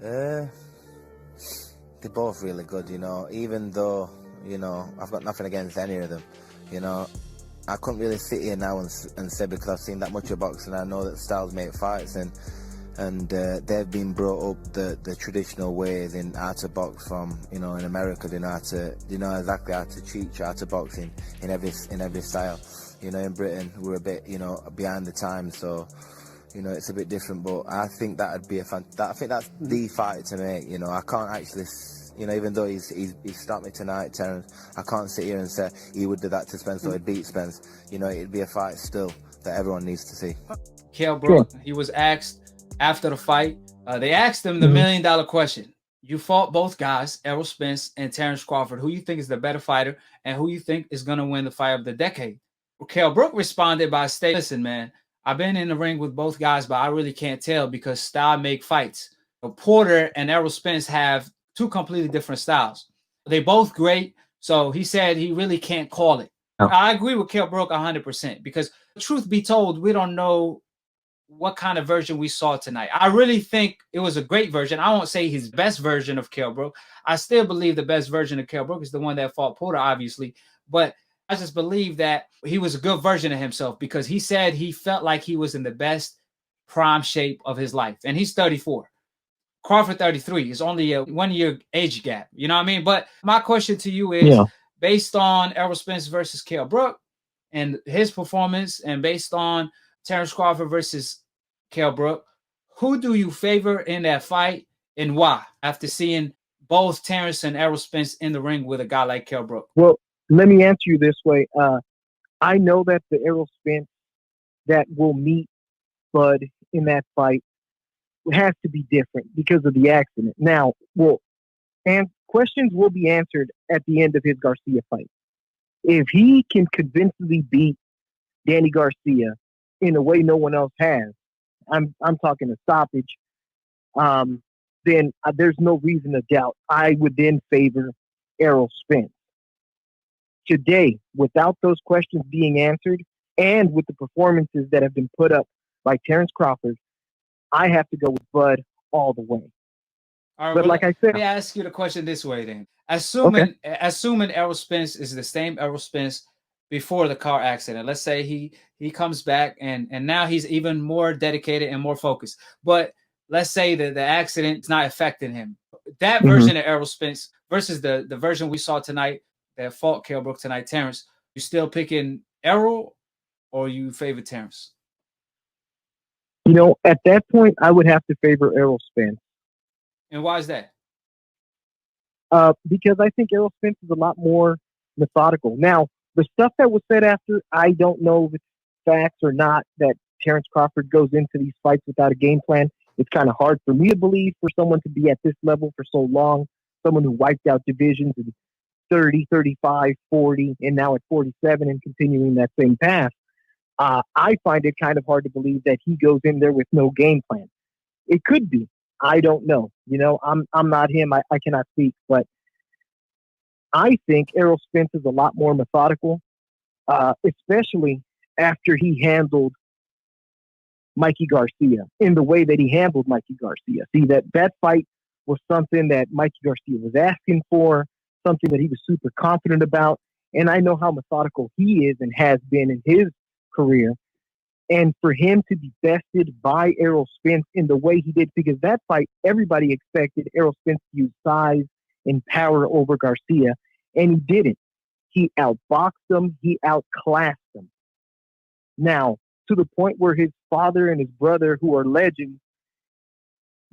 Uh, they're both really good, you know. Even though, you know, I've got nothing against any of them, you know. I couldn't really sit here now and say, because I've seen that much of boxing, I know that styles make fights, and they've been brought up the traditional ways in how to box from, you know, in America. They know exactly how to teach how to box in every style. You know, in Britain we're a bit, you know, behind the times, so you know it's a bit different. But I think that'd be I think that's the fight to make. You know, I can't actually. You know, even though he's stopped me tonight, Terence, I can't sit here and say he would do that to Spence or he'd beat Spence. You know, it'd be a fight still that everyone needs to see. Kell Brook, he was asked after the fight, they asked him the $1 million question. You fought both guys, Errol Spence and Terence Crawford. Who you think is the better fighter and who you think is going to win the fight of the decade? Well, Kell Brook responded by saying, listen, man, I've been in the ring with both guys, but I really can't tell because style make fights. Porter and Errol Spence have two completely different styles. They both great. So he said he really can't call it. Oh. I agree with Kell Brook 100% because truth be told, we don't know what kind of version we saw tonight. I really think it was a great version. I won't say his best version of Kell Brook. I still believe the best version of Kell Brook is the one that fought Porter, obviously. But I just believe that he was a good version of himself because he said he felt like he was in the best prime shape of his life. And he's 34. Crawford 33 is only a 1 year age gap. You know what I mean? But my question to you is, based on Errol Spence versus Kell Brook and his performance, and based on Terence Crawford versus Kell Brook, who do you favor in that fight and why? After seeing both Terence and Errol Spence in the ring with a guy like Kell Brook. Well, let me answer you this way. I know that the Errol Spence that will meet Bud in that fight has to be different because of the accident. Now, and questions will be answered at the end of his Garcia fight. If he can convincingly beat Danny Garcia in a way no one else has, I'm talking a stoppage, then there's no reason to doubt. I would then favor Errol Spence. Today, without those questions being answered, and with the performances that have been put up by Terence Crawford, I have to go with Bud all the way. All right, but like I said, let me ask you the question this way then. Assuming Errol Spence is the same Errol Spence before the car accident. Let's say he comes back and now he's even more dedicated and more focused. But let's say that the accident's not affecting him. That version of Errol Spence versus the version we saw tonight that fought Kell Brook tonight, Terence, you still picking Errol or you favor Terence? You know, at that point, I would have to favor Errol Spence. And why is that? Because I think Errol Spence is a lot more methodical. Now, the stuff that was said after, I don't know if it's facts or not, that Terence Crawford goes into these fights without a game plan. It's kind of hard for me to believe for someone to be at this level for so long, someone who wiped out divisions in 30, 35, 40, and now at 47 and continuing that same path. I find it kind of hard to believe that he goes in there with no game plan. It could be. I don't know. You know, I'm not him. I cannot speak. But I think Errol Spence is a lot more methodical, especially after he handled Mikey Garcia in the way that he handled Mikey Garcia. See, that fight was something that Mikey Garcia was asking for, something that he was super confident about. And I know how methodical he is and has been in his career. And for him to be bested by Errol Spence in the way he did, because that fight, everybody expected Errol Spence to use size and power over Garcia, and he didn't. He outboxed him. He outclassed him. Now, to the point where his father and his brother, who are legends,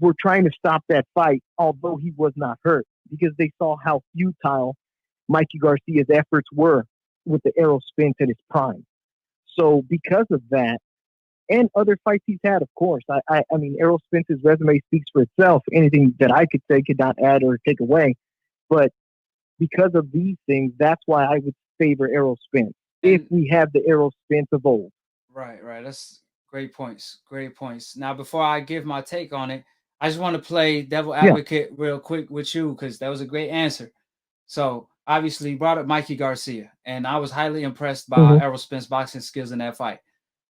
were trying to stop that fight, although he was not hurt, because they saw how futile Mikey Garcia's efforts were with the Errol Spence at his prime. So because of that, and other fights he's had, of course, I mean, Errol Spence's resume speaks for itself. Anything that I could say could not add or take away. But because of these things, that's why I would favor Errol Spence if we have the Errol Spence of old. Right. That's great points. Great points. Now, before I give my take on it, I just want to play devil advocate real quick with you because that was a great answer. So obviously brought up Mikey Garcia, and I was highly impressed by Errol Spence's boxing skills in that fight.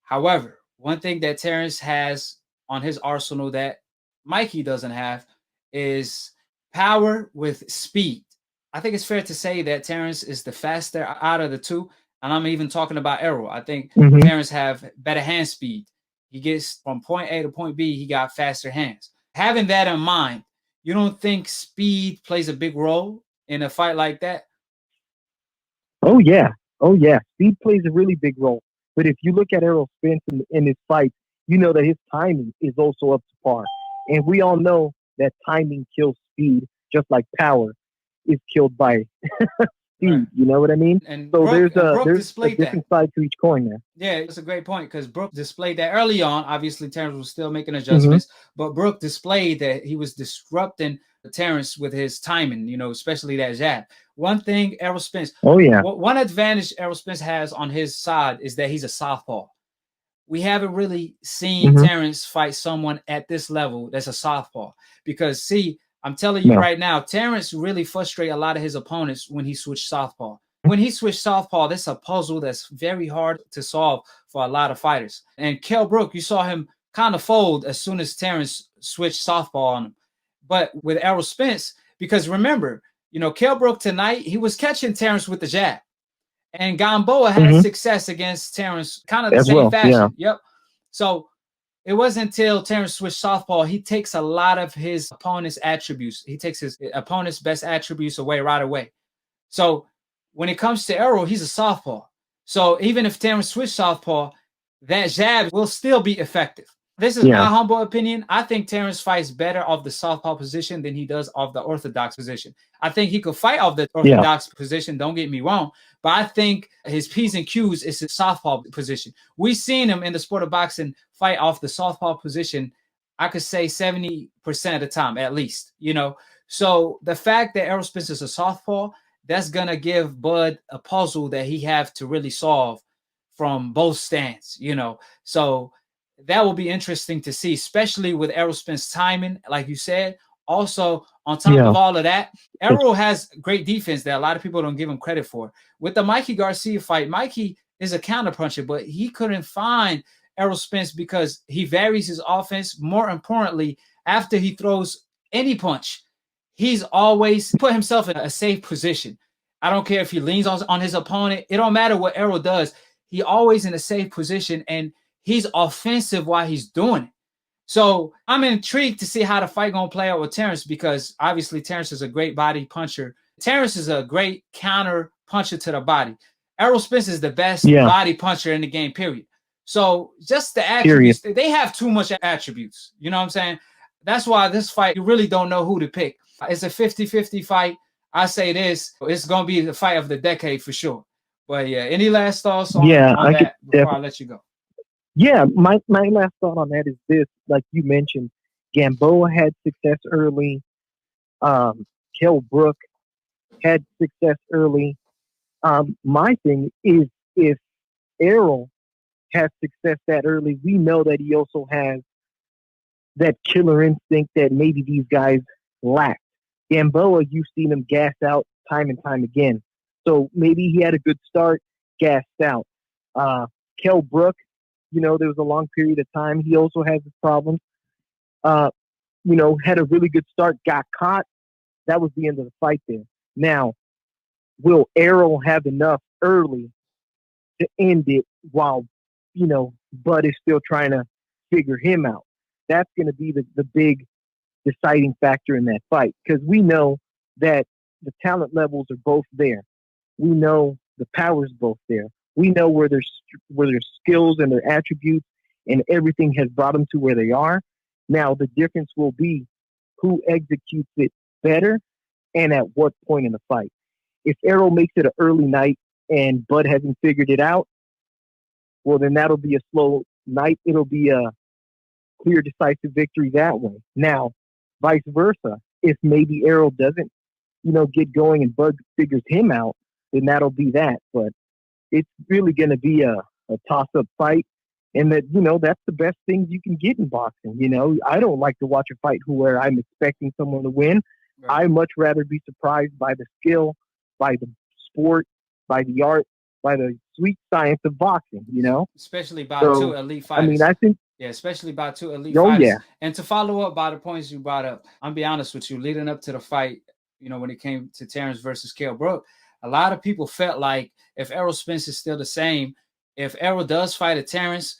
However, one thing that Terence has on his arsenal that Mikey doesn't have is power with speed. I think it's fair to say that Terence is the faster out of the two. And I'm even talking about Errol. I think Terence have better hand speed. He gets from point A to point B, he got faster hands. Having that in mind, you don't think speed plays a big role in a fight like that? Oh yeah, oh yeah. Speed plays a really big role. But if you look at Errol Spence in his fights, you know that his timing is also up to par. And we all know that timing kills speed, just like power is killed by speed. Right. You know what I mean? And So Brook there's a displayed that. different side to each coin there. Yeah, it's a great point because Brook displayed that early on. Obviously, Terence was still making adjustments, but Brook displayed that he was disrupting Terence with his timing, you know, especially that jab. One thing, Errol Spence. Oh yeah. One advantage Errol Spence has on his side is that he's a southpaw. We haven't really seen Terence fight someone at this level that's a southpaw because, see, I'm telling you right now, Terence really frustrates a lot of his opponents when he switched southpaw. When he switched southpaw, that's a puzzle that's very hard to solve for a lot of fighters. And Kell Brook, you saw him kind of fold as soon as Terence switched southpaw on him. But with Errol Spence, because remember, you know, Kell Brook tonight, he was catching Terence with the jab. And Gamboa had success against Terence kind of the same fashion. Yeah. Yep. So it wasn't until Terence switched southpaw, he takes a lot of his opponent's attributes. He takes his opponent's best attributes away right away. So when it comes to Errol, he's a southpaw. So even if Terence switched southpaw, that jab will still be effective. This is my humble opinion. I think Terence fights better off the southpaw position than he does off the orthodox position. I think he could fight off the orthodox position, don't get me wrong, but I think his P's and Q's is his southpaw position. We've seen him in the sport of boxing fight off the southpaw position, I could say 70% of the time at least, you know. So the fact that Errol Spence is a southpaw, that's going to give Bud a puzzle that he have to really solve from both stands, you know. So that will be interesting to see, especially with Errol Spence timing, like you said. Also, on top of all of that, Errol has great defense that a lot of people don't give him credit for. With the Mikey Garcia fight, Mikey is a counterpuncher, but he couldn't find Errol Spence because he varies his offense. More importantly, after he throws any punch, he's always put himself in a safe position. I don't care if he leans on his opponent. It don't matter what Errol does. He always in a safe position, and he's offensive while he's doing it. So I'm intrigued to see how the fight going to play out with Terence because obviously Terence is a great body puncher. Terence is a great counter puncher to the body. Errol Spence is the best body puncher in the game, period. So just the attributes, they have too much attributes. You know what I'm saying? That's why this fight, you really don't know who to pick. It's a 50-50 fight. I say this, it's going to be the fight of the decade for sure. But yeah, any last thoughts on that before I let you go? Yeah, my last thought on that is this. Like you mentioned, Gamboa had success early. Kell Brook had success early. My thing is if Errol has success that early, we know that he also has that killer instinct that maybe these guys lack. Gamboa, you've seen him gas out time and time again. So maybe he had a good start, gassed out. Kell Brook, you know, there was a long period of time. He also has his problems. You know, had a really good start, got caught. That was the end of the fight there. Now, will Errol have enough early to end it while, you know, Bud is still trying to figure him out? That's going to be the big deciding factor in that fight because we know that the talent levels are both there. We know the power's both there. We know where their skills and their attributes and everything has brought them to where they are. Now, the difference will be who executes it better and at what point in the fight. If Errol makes it an early night and Bud hasn't figured it out, well, then that'll be a slow night. It'll be a clear, decisive victory that way. Now, vice versa, if maybe Errol doesn't, you know, get going and Bud figures him out, then that'll be that. But it's really going to be a toss-up fight. And that, you know, that's the best thing you can get in boxing. You know, I don't like to watch a fight where I'm expecting someone to win. Right. I much rather be surprised by the skill, by the sport, by the art, by the sweet science of boxing, you know? Especially by two elite fighters. I mean, I think, Yeah, especially by two elite Oh, fighters. yeah. And to follow up by the points you brought up, I'm be honest with you, leading up to the fight, when it came to Terence versus Kell Brook, a lot of people felt like if Errol Spence is still the same, if Errol does fight a Terence,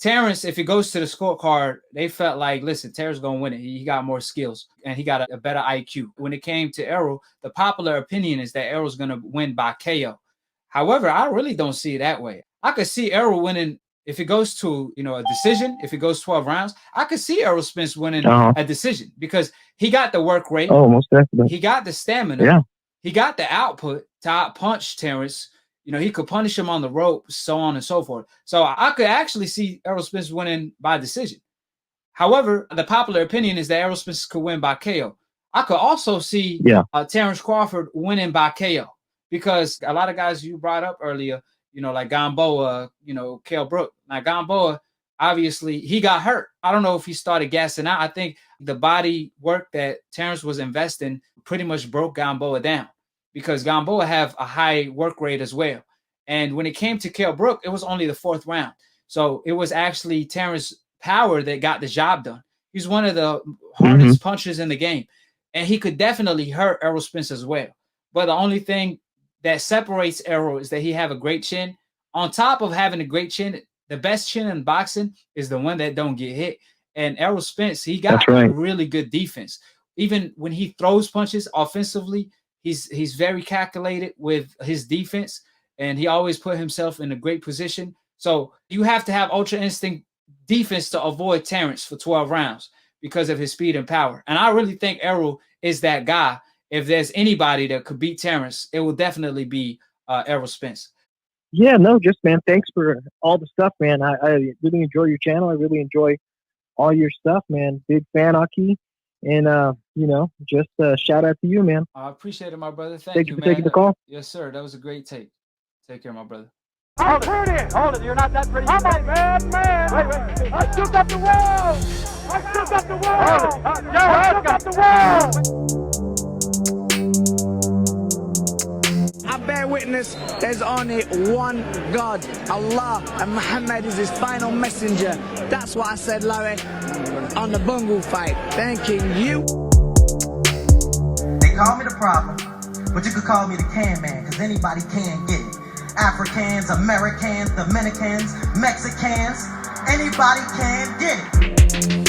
if it goes to the scorecard, they felt like, listen, Terence going to win it. He got more skills and he got a better IQ. When it came to Errol, the popular opinion is that Errol's going to win by KO. However, I really don't see it that way. I could see Errol winning if it goes to, a decision, if it goes 12 rounds. I could see Errol Spence winning a decision because he got the work rate. Oh, most definitely. He got the stamina. Yeah. He got the output to out-punch Terence. He could punish him on the rope, so on and so forth. So I could actually see Errol Spence winning by decision. However, the popular opinion is that Errol Spence could win by KO. I could also see Terence Crawford winning by KO because a lot of guys you brought up earlier, like Gamboa, Kell Brook. Now, Gamboa, obviously, he got hurt. I don't know if he started gassing out. I think the body work that Terence was investing pretty much broke Gamboa down because Gamboa have a high work rate as well. And when it came to Kell Brook, it was only the 4th round. So it was actually Terence power that got the job done. He's one of the hardest punchers in the game. And he could definitely hurt Errol Spence as well. But the only thing that separates Errol is that he have a great chin. On top of having a great chin, the best chin in boxing is the one that don't get hit. And Errol Spence, he got a really good defense. Even when he throws punches offensively, he's very calculated with his defense, and he always put himself in a great position. So you have to have ultra instinct defense to avoid Terence for 12 rounds because of his speed and power. And I really think Errol is that guy. If there's anybody that could beat Terence, it will definitely be Errol Spence. Yeah, no, just, man, thanks for all the stuff, man. I really enjoy your channel. I really enjoy all your stuff, man. Big fan, Akhi. And, just shout out to you, man. I appreciate it, my brother. Thank you, for man. taking the call. Yes, sir. That was a great take. Take care, my brother. I'm pretty. Hold it. You're not that pretty. I'm a bad man. Wait. I still got the world. I still got the world. I still got the world. I bear witness there's only one God, Allah, and Muhammad is his final messenger. That's what I said, Larry, on the Bungle fight. Thanking you. They call me the problem, but you could call me the can man, because anybody can get it. Africans, Americans, Dominicans, Mexicans, anybody can get it.